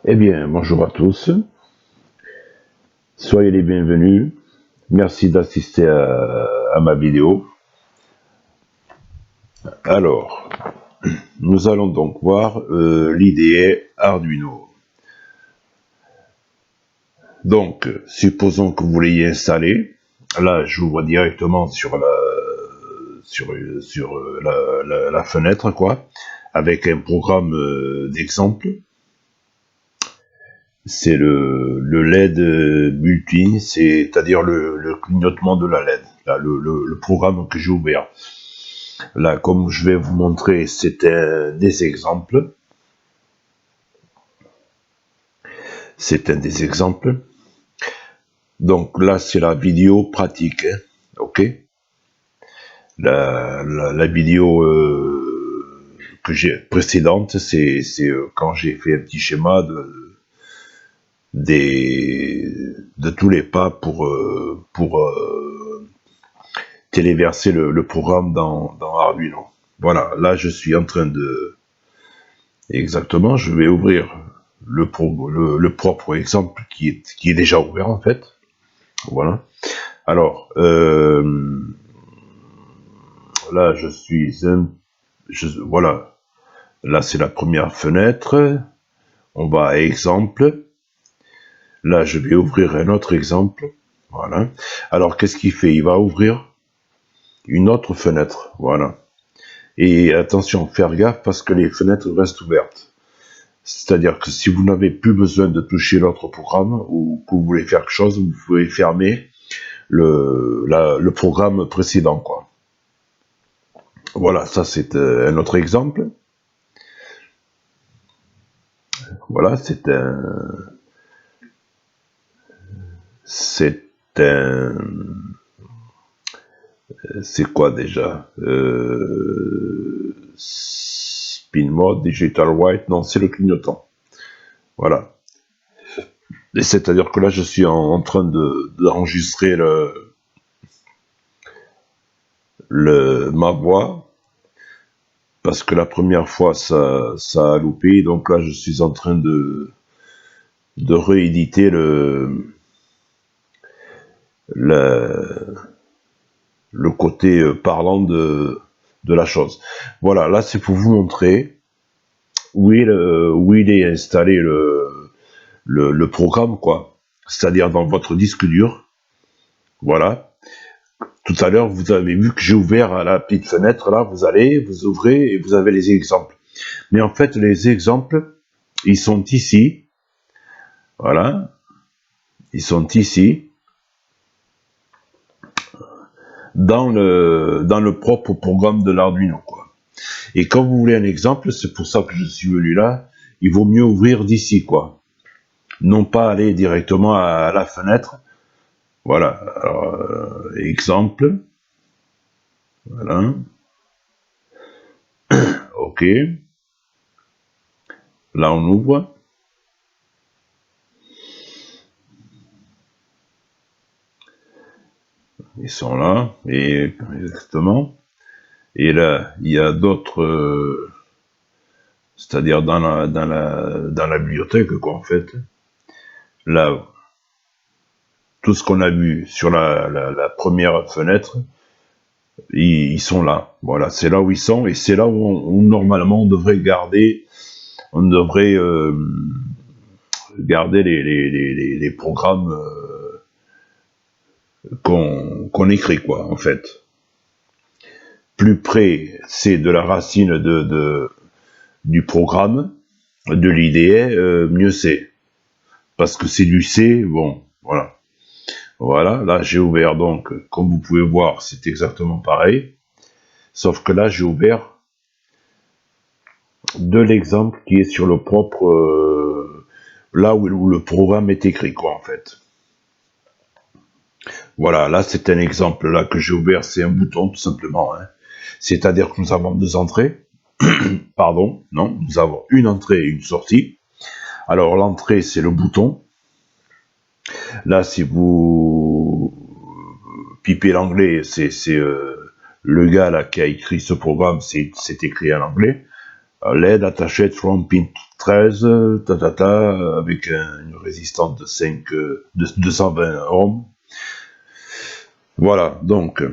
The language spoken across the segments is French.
Eh bien, bonjour à tous, soyez les bienvenus, merci d'assister à ma vidéo. Alors, nous allons donc voir l'IDE Arduino. Donc, supposons que vous l'ayez installé. Là, j'ouvre directement sur la fenêtre, quoi, avec un programme d'exemple. C'est le LED multi, c'est-à-dire le clignotement de la LED. Là, le programme que j'ai ouvert. Là, comme je vais vous montrer, c'est des exemples. C'est un des exemples. Donc là, c'est la vidéo pratique. Hein, ok. La vidéo que j'ai précédente, c'est quand j'ai fait un petit schéma de tous les pas pour téléverser le programme dans Arduino. Voilà, là je suis en train de... Exactement, je vais ouvrir le propre exemple qui est déjà ouvert en fait. Voilà. Alors, là je suis... voilà, là c'est la première fenêtre. On va à exemple. Là, je vais ouvrir un autre exemple. Voilà. Alors, qu'est-ce qu'il fait? Il va ouvrir une autre fenêtre. Voilà. Et attention, faire gaffe parce que les fenêtres restent ouvertes. C'est-à-dire que si vous n'avez plus besoin de toucher l'autre programme ou que vous voulez faire quelque chose, vous pouvez fermer le programme précédent, quoi. Voilà, ça c'est un autre exemple. Voilà, c'est un, c'est quoi déjà Spin mode, digital white, non, c'est le clignotant. Voilà. Et c'est-à-dire que là, je suis en train d'enregistrer ma voix, parce que la première fois, ça a loupé, donc là, je suis en train de rééditer le côté parlant de la chose. Voilà, là, c'est pour vous montrer où il est installé le programme, quoi. C'est-à-dire dans votre disque dur. Voilà. Tout à l'heure, vous avez vu que j'ai ouvert la petite fenêtre, là, vous ouvrez et vous avez les exemples. Mais en fait, les exemples, ils sont ici. Voilà. Ils sont ici. Dans le propre programme de l'Arduino, quoi. Et quand vous voulez un exemple, c'est pour ça que je suis venu là, il vaut mieux ouvrir d'ici, quoi. Non pas aller directement à la fenêtre. Voilà. Alors, exemple. Voilà. OK. Là, on ouvre. Ils sont là. Et exactement. Et là, il y a d'autres... c'est-à-dire dans la bibliothèque, quoi, en fait. Là, tout ce qu'on a vu sur la première fenêtre, ils sont là. Voilà, c'est là où ils sont. Et c'est là où normalement, on devrait garder... On devrait... garder les programmes qu'on écrit, quoi, en fait. Plus près c'est de la racine du programme, de l'IDE, mieux c'est. Parce que c'est du C, bon, voilà. Voilà, là j'ai ouvert donc, comme vous pouvez voir, c'est exactement pareil. Sauf que là j'ai ouvert de l'exemple qui est sur le propre... là où le programme est écrit, quoi, en fait. Voilà, là c'est un exemple là que j'ai ouvert, c'est un bouton tout simplement. Hein. C'est-à-dire que nous avons deux entrées. Pardon, non, nous avons une entrée et une sortie. Alors l'entrée c'est le bouton. Là si vous pipez l'anglais, c'est le gars là qui a écrit ce programme, c'est écrit en anglais. LED attached from pin 13, avec une résistance de 220 ohms. Voilà, donc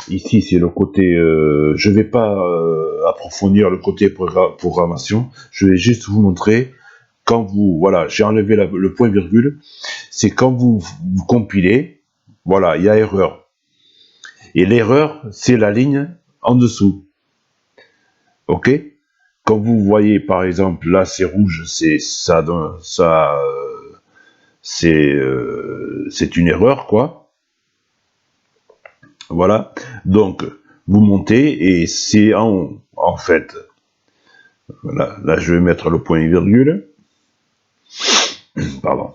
ici c'est le côté, je vais pas approfondir le côté programmation, je vais juste vous montrer quand vous, voilà, j'ai enlevé le point virgule, c'est quand vous compilez, voilà, il y a erreur. Et l'erreur, c'est la ligne en dessous. Ok? Quand vous voyez, par exemple, là c'est rouge, c'est c'est une erreur, quoi. Voilà. Donc, vous montez et c'est en fait. Voilà. Là, je vais mettre le point virgule. Pardon.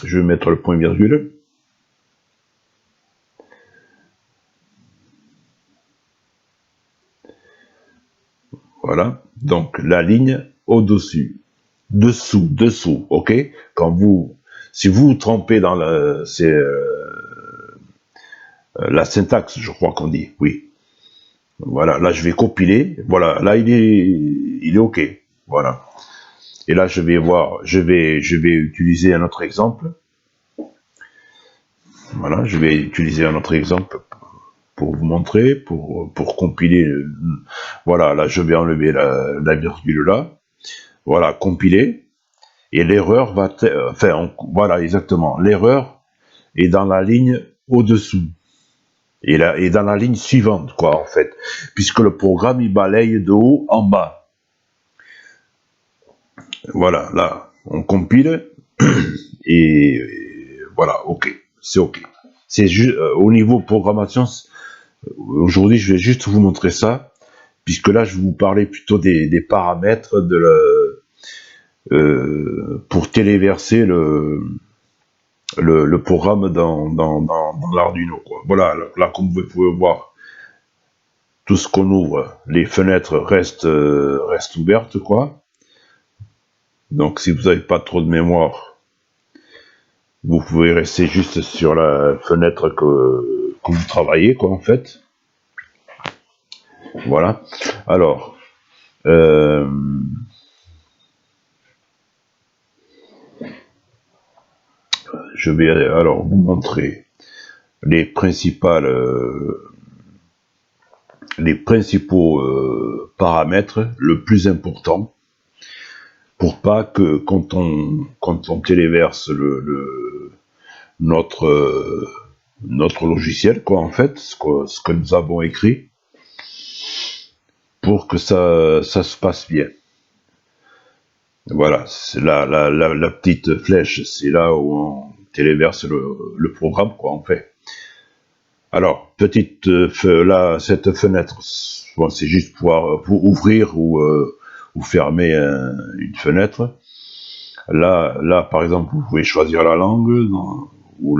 Je vais mettre le point virgule. Voilà. Donc, la ligne au-dessus. Dessous, ok? Si vous vous trompez dans la syntaxe, je crois qu'on dit, oui. Voilà, là je vais compiler, voilà, là il est ok, voilà. Et là je vais voir, je vais utiliser un autre exemple. Voilà, je vais utiliser un autre exemple pour vous montrer, pour compiler. Voilà, là je vais enlever la virgule là. Voilà, compiler. Et l'erreur va, voilà, exactement. L'erreur est dans la ligne au-dessous. Et dans la ligne suivante, quoi, en fait. Puisque le programme, il balaye de haut en bas. Voilà, là, on compile. Et voilà, ok. C'est ok. C'est juste, au niveau programmation, aujourd'hui, je vais juste vous montrer ça. Puisque là, je vais vous parler plutôt des paramètres pour téléverser le programme dans l'Arduino, quoi. Voilà, là, comme vous pouvez voir, tout ce qu'on ouvre, les fenêtres restent ouvertes, quoi. Donc, si vous n'avez pas trop de mémoire, vous pouvez rester juste sur la fenêtre que vous travaillez, quoi, en fait. Voilà. Alors, je vais alors vous montrer les principaux paramètres le plus important pour pas que quand on téléverse notre logiciel, quoi, en fait, ce que nous avons écrit, pour que ça se passe bien. Voilà, c'est la petite flèche, c'est là où on téléverse le programme, quoi, en fait. Alors, là, cette fenêtre, bon, c'est juste pour ouvrir ou fermer une fenêtre. Là, par exemple, vous pouvez choisir la langue, ou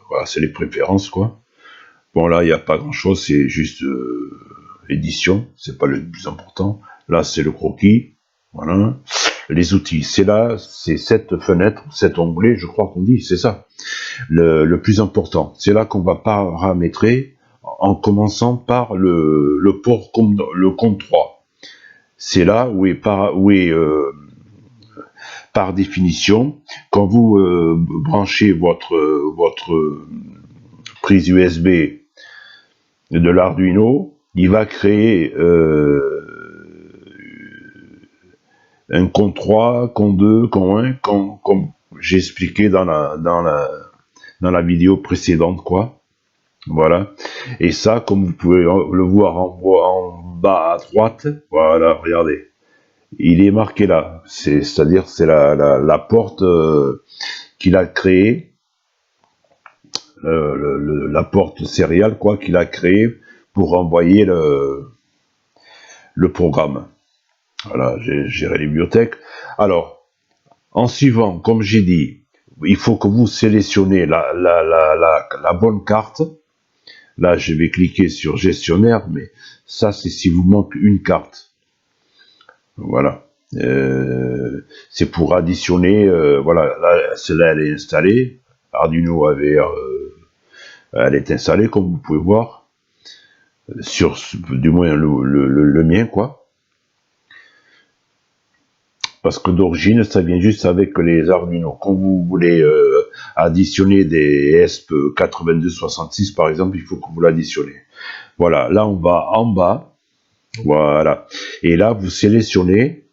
voilà, c'est les préférences, quoi. Bon, là, il n'y a pas grand-chose, c'est juste édition, c'est pas le plus important. Là, c'est le croquis, voilà. Les outils, c'est cette fenêtre, cet onglet, je crois qu'on dit, c'est ça, le plus important. C'est là qu'on va paramétrer en commençant par le port, le compte 3. C'est là où par définition, quand vous branchez votre prise USB de l'Arduino, il va créer un compte 3, compte 2, compte 1, comme j'ai expliqué dans la vidéo précédente, quoi. Voilà. Et ça, comme vous pouvez le voir en bas à droite, voilà, regardez. Il est marqué là. C'est-à-dire, c'est la porte qu'il a créée, la porte sériale, quoi, qu'il a créée pour envoyer le programme. Voilà, j'ai géré les bibliothèques. Alors, en suivant, comme j'ai dit, il faut que vous sélectionnez la bonne carte. Là, je vais cliquer sur gestionnaire, mais ça, c'est si vous manque une carte. Voilà. C'est pour additionner, voilà, là, celle-là, elle est installée. Arduino AVR, elle est installée, comme vous pouvez voir. Du moins, le mien, quoi. Parce que d'origine, ça vient juste avec les Arduino. Quand vous voulez additionner des ESP8266, par exemple, il faut que vous l'additionnez. Voilà, là, on va en bas. Voilà. Et là, vous sélectionnez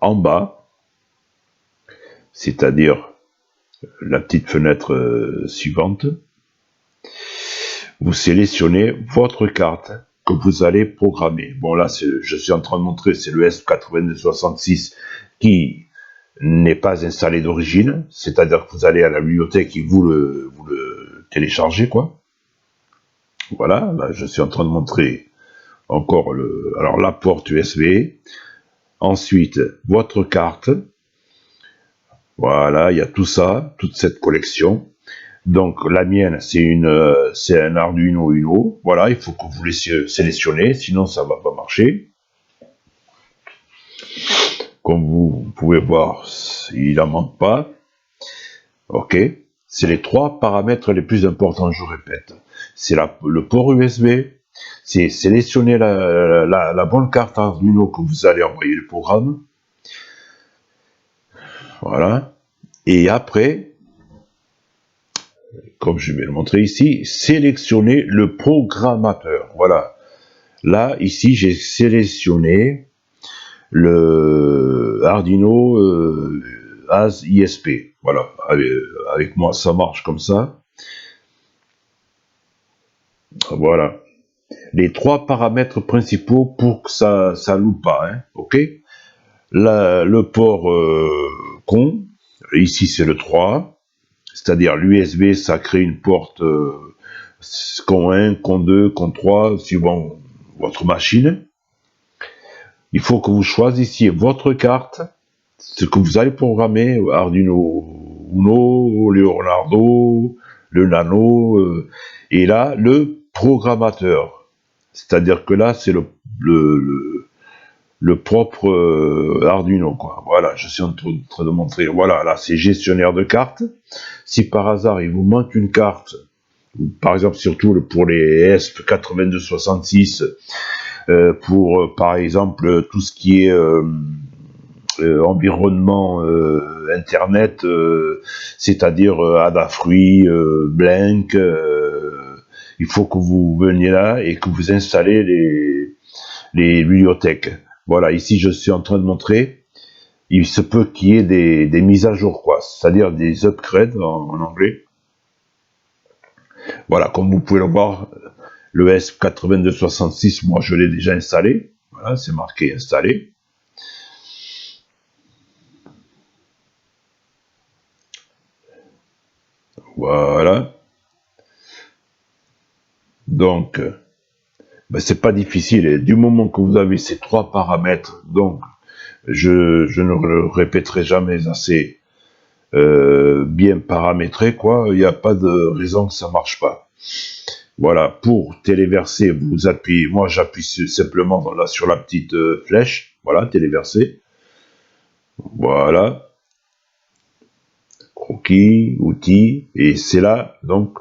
en bas, c'est-à-dire la petite fenêtre suivante. Vous sélectionnez votre carte que vous allez programmer. Bon, là, je suis en train de montrer, c'est le ESP8266 qui n'est pas installé d'origine, c'est-à-dire que vous allez à la bibliothèque et vous le téléchargez, quoi. Voilà, là, je suis en train de montrer encore alors la porte USB. Ensuite, votre carte. Voilà, il y a tout ça, toute cette collection. Donc la mienne, c'est un Arduino Uno. Voilà, il faut que vous laissiez sélectionner, sinon ça va pas marcher. Comme vous pouvez voir, il n'en manque pas. Ok, c'est les 3 paramètres les plus importants, je répète. C'est le port USB, c'est sélectionner la bonne carte Arduino que vous allez envoyer le programme. Voilà. Et après, comme je vais le montrer ici, sélectionner le programmateur. Voilà. Là, ici, j'ai sélectionné le Arduino as ISP. Voilà. Avec moi, ça marche comme ça. Voilà. Les 3 paramètres principaux pour que ça loupe pas. Hein. OK. Là, le port con, ici, c'est le 3. C'est-à-dire l'USB, ça crée une porte con 1, con 2, con 3, suivant votre machine. Il faut que vous choisissiez votre carte, ce que vous allez programmer, Arduino Uno, Leonardo, le Nano, et là, le programmateur. C'est-à-dire que là, c'est le propre Arduino, quoi. Voilà, je suis en train de montrer. Voilà, là, c'est gestionnaire de cartes. Si par hasard, il vous manque une carte, par exemple, surtout pour les ESP8266, pour, par exemple, tout ce qui est environnement Internet, c'est-à-dire Adafruit, Blink, il faut que vous veniez là et que vous installez les bibliothèques. Voilà, ici, je suis en train de montrer, il se peut qu'il y ait des mises à jour, quoi, c'est-à-dire des upgrades en anglais. Voilà, comme vous pouvez le voir, le ESP8266, moi je l'ai déjà installé. Voilà, c'est marqué installé. Voilà. Donc, ben, c'est pas difficile. Et du moment que vous avez ces 3 paramètres, donc je ne le répéterai jamais assez, bien paramétré, quoi, il n'y a pas de raison que ça marche pas. Voilà, pour téléverser, vous appuyez, moi j'appuie simplement là sur la petite flèche, voilà, téléverser. Voilà, croquis, outils, et c'est là donc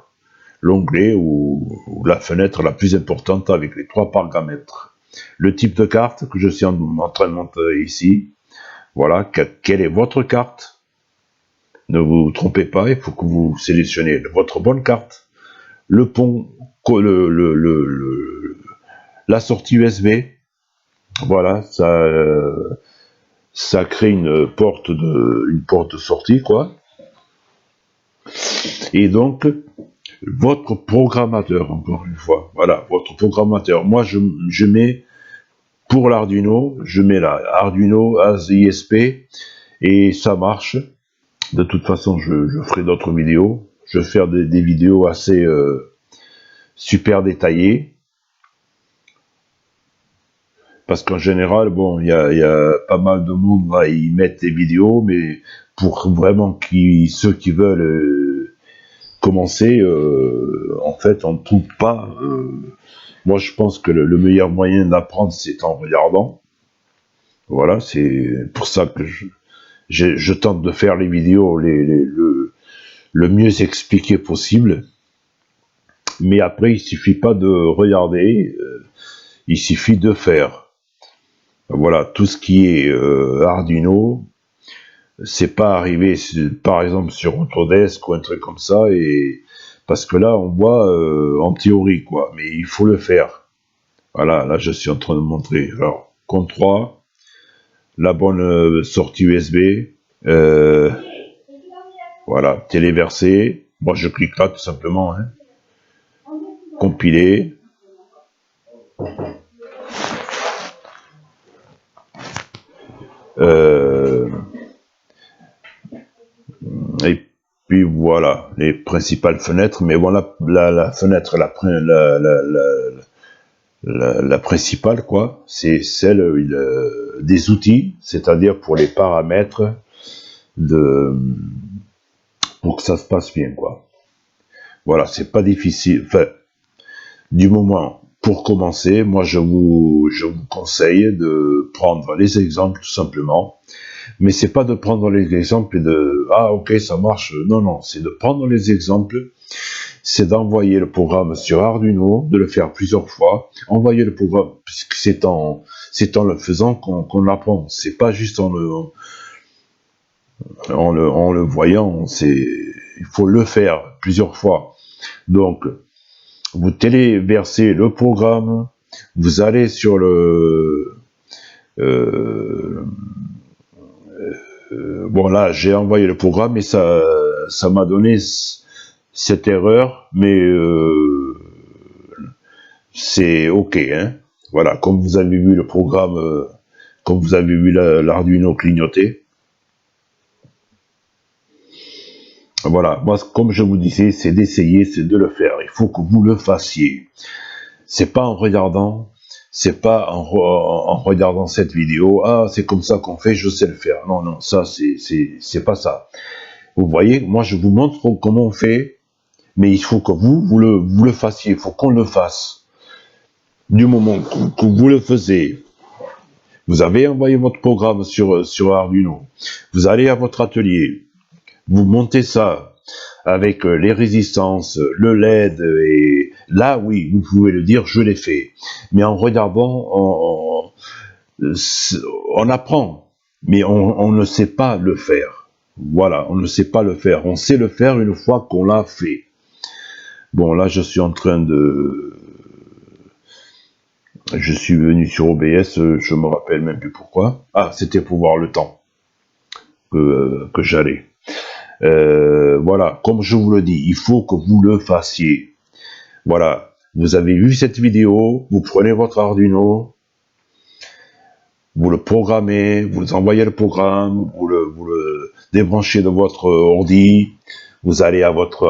l'onglet ou la fenêtre la plus importante avec les 3 paramètres. Le type de carte que je suis en train de montrer ici, voilà, quelle est votre carte. Ne vous trompez pas, il faut que vous sélectionnez votre bonne carte. Le pont, la sortie USB, voilà, ça crée une porte de sortie, quoi. Et donc, votre programmateur, encore une fois, voilà, votre programmateur. Moi, je mets, pour l'Arduino, je mets là, Arduino as ISP, et ça marche. De toute façon, je ferai d'autres vidéos. Je vais faire des vidéos assez super détaillées. Parce qu'en général, bon, il y a pas mal de monde va y mettre des vidéos, mais pour vraiment ceux qui veulent commencer, en fait, on ne trouve pas. Moi, je pense que le meilleur moyen d'apprendre, c'est en regardant. Voilà, c'est pour ça que je tente de faire les vidéos le mieux expliqué possible. Mais après, il suffit pas de regarder, il suffit de faire. Voilà, tout ce qui est Arduino, c'est pas arrivé, par exemple, sur Autodesk ou un truc comme ça, et parce que là, on voit en théorie, quoi, mais il faut le faire. Voilà, là, je suis en train de montrer. Alors, compte 3, la bonne sortie USB, euh, voilà, téléversé. Moi, je clique là, tout simplement, hein. Compiler. Euh, et puis voilà, les principales fenêtres, mais voilà, la fenêtre, la principale, quoi, c'est celle des outils, c'est-à-dire pour les paramètres de, pour que ça se passe bien, quoi. Voilà, c'est pas difficile. Enfin, du moment, pour commencer, moi je vous conseille de prendre les exemples tout simplement. Mais c'est pas de prendre les exemples et de ah ok ça marche. Non non, c'est de prendre les exemples, c'est d'envoyer le programme sur Arduino, de le faire plusieurs fois, envoyer le programme puisque c'est en le faisant qu'on apprend. C'est pas juste en le voyant, il faut le faire plusieurs fois. Donc vous téléversez le programme, vous allez sur le bon là j'ai envoyé le programme et ça m'a donné cette erreur, mais c'est ok, hein. Voilà, comme vous avez vu le programme, comme vous avez vu l'Arduino clignoter. Voilà, moi comme je vous disais, c'est d'essayer, c'est de le faire. Il faut que vous le fassiez. C'est pas en regardant, c'est pas en regardant cette vidéo, ah c'est comme ça qu'on fait, je sais le faire. Non, non, ça c'est pas ça. Vous voyez, moi je vous montre comment on fait, mais il faut que vous le fassiez, il faut qu'on le fasse. Du moment que vous le faisiez, vous avez envoyé votre programme sur Arduino, vous allez à votre atelier, vous montez ça avec les résistances, le LED, et là oui, vous pouvez le dire, je l'ai fait. Mais en regardant, on apprend, mais on ne sait pas le faire. Voilà, on ne sait pas le faire. On sait le faire une fois qu'on l'a fait. Bon, là, je suis en train de... Je suis venu sur OBS, je me rappelle même plus pourquoi. Ah, c'était pour voir le temps que j'allais. Voilà, comme je vous le dis, il faut que vous le fassiez. Voilà, vous avez vu cette vidéo, vous prenez votre Arduino, vous le programmez, vous envoyez le programme, vous le débranchez de votre ordi, vous allez à votre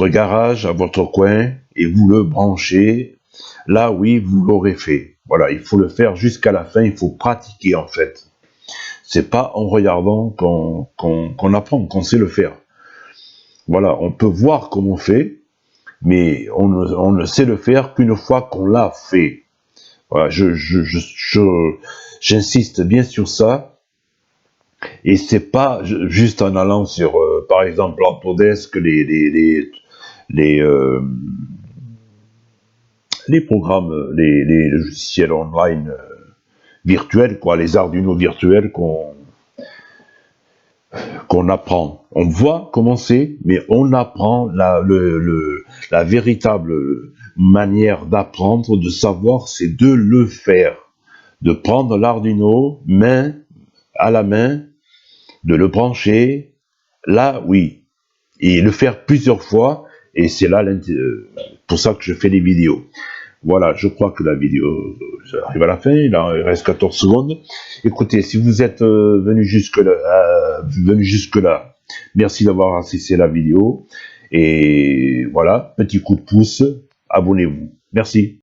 garage, à votre coin, et vous le branchez. Là, oui, vous l'aurez fait. Voilà, il faut le faire jusqu'à la fin, il faut pratiquer en fait. C'est pas en regardant qu'on apprend, qu'on sait le faire. Voilà, on peut voir comment on fait, mais on ne sait le faire qu'une fois qu'on l'a fait. Voilà, j'insiste bien sur ça, et c'est pas juste en allant sur, par exemple, Autodesk, les, euh, les programmes, les logiciels online virtuels, quoi, les Arduino virtuels qu'on apprend. On voit comment c'est, mais on apprend la véritable manière d'apprendre, de savoir, c'est de le faire. De prendre l'Arduino main à la main, de le brancher, là, oui, et le faire plusieurs fois, et c'est là pour ça que je fais les vidéos. Voilà, je crois que la vidéo arrive à la fin, il reste 14 secondes. Écoutez, si vous êtes venu jusque là, merci d'avoir assisté à la vidéo. Et voilà, petit coup de pouce, abonnez-vous. Merci.